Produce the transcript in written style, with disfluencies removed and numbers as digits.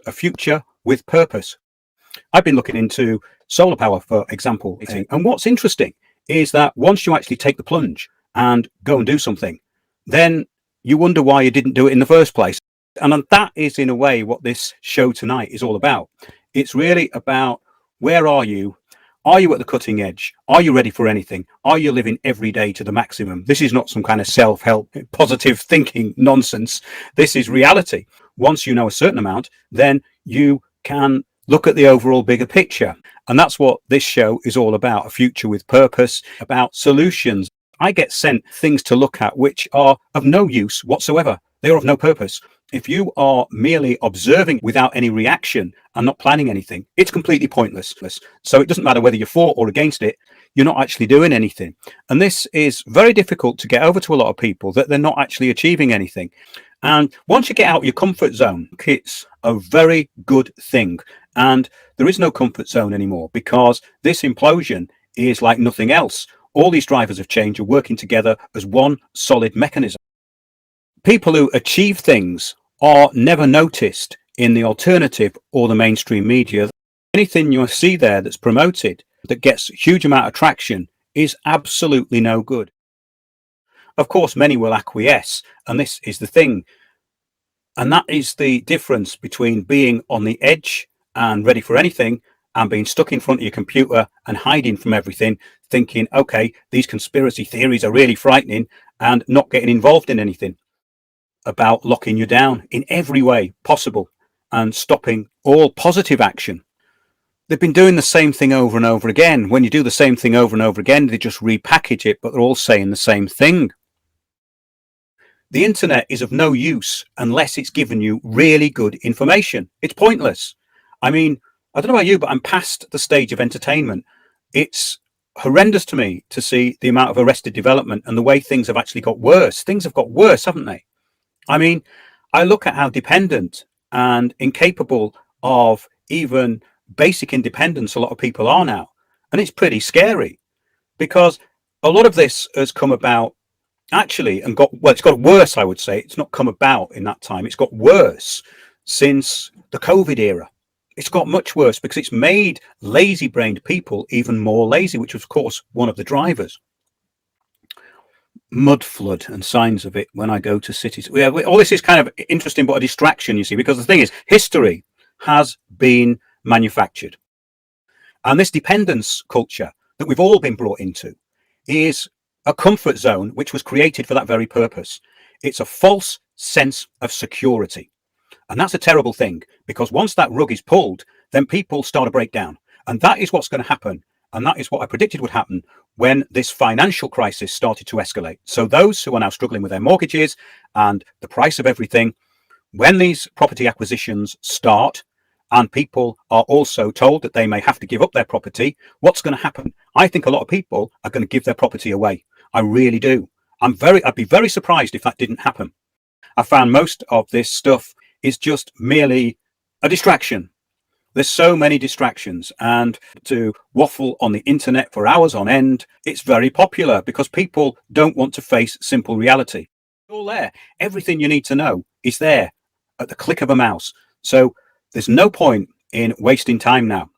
a future with purpose. I've been looking into solar power, for example, and what's interesting is that once you actually take the plunge and go and do something, then you wonder why you didn't do it in the first place. And that is, in a way, what this show tonight is all about. It's really about, where are you? Are you at the cutting edge? Are you ready for anything? Are you living every day to the maximum? This is not some kind of self-help, positive thinking nonsense. This is reality. Once you know a certain amount, then you can look at the overall bigger picture. And that's what this show is all about, a future with purpose, about solutions. I get sent things to look at which are of no use whatsoever. They are of no purpose. If you are merely observing without any reaction and not planning anything, it's completely pointless. So it doesn't matter whether you're for or against it, you're not actually doing anything. And this is very difficult to get over to a lot of people, that they're not actually achieving anything. And once you get out of your comfort zone, it's a very good thing. And there is no comfort zone anymore, because this implosion is like nothing else. All these drivers of change are working together as one solid mechanism. People who achieve things are never noticed in the alternative or the mainstream media. Anything you see there that's promoted that gets a huge amount of traction is absolutely no good. Of course, many will acquiesce, and this is the thing. And that is the difference between being on the edge and ready for anything, and being stuck in front of your computer and hiding from everything, thinking, okay, these conspiracy theories are really frightening, and not getting involved in anything about locking you down in every way possible and stopping all positive action. They've been doing the same thing over and over again. When you do the same thing over and over again, they just repackage it, but they're all saying the same thing. The internet is of no use unless it's given you really good information. It's pointless. I mean, I don't know about you, but I'm past the stage of entertainment. It's horrendous to me to see the amount of arrested development and the way things have actually got worse. Things have got worse, haven't they? I mean, I look at how dependent and incapable of even basic independence a lot of people are now. And it's pretty scary, because a lot of this has come about actually and it's got worse, I would say. It's not come about in that time. It's got worse since the COVID era. It's got much worse because it's made lazy-brained people even more lazy, which was, of course, one of the drivers. Mud flood and signs of it when I go to cities. Yeah, all this is kind of interesting, but a distraction, you see, because the thing is, history has been manufactured. And this dependence culture that we've all been brought into is a comfort zone which was created for that very purpose. It's a false sense of security. And that's a terrible thing, because once that rug is pulled, then people start to break down. And that is what's going to happen. And that is what I predicted would happen when this financial crisis started to escalate. So those who are now struggling with their mortgages and the price of everything, when these property acquisitions start and people are also told that they may have to give up their property, what's going to happen? I think a lot of people are going to give their property away. I really do. I'd be very surprised if that didn't happen. I found most of this stuff is just merely a distraction. There's so many distractions, and to waffle on the internet for hours on end, it's very popular because people don't want to face simple reality. It's all there. Everything you need to know is there at the click of a mouse. So there's no point in wasting time now.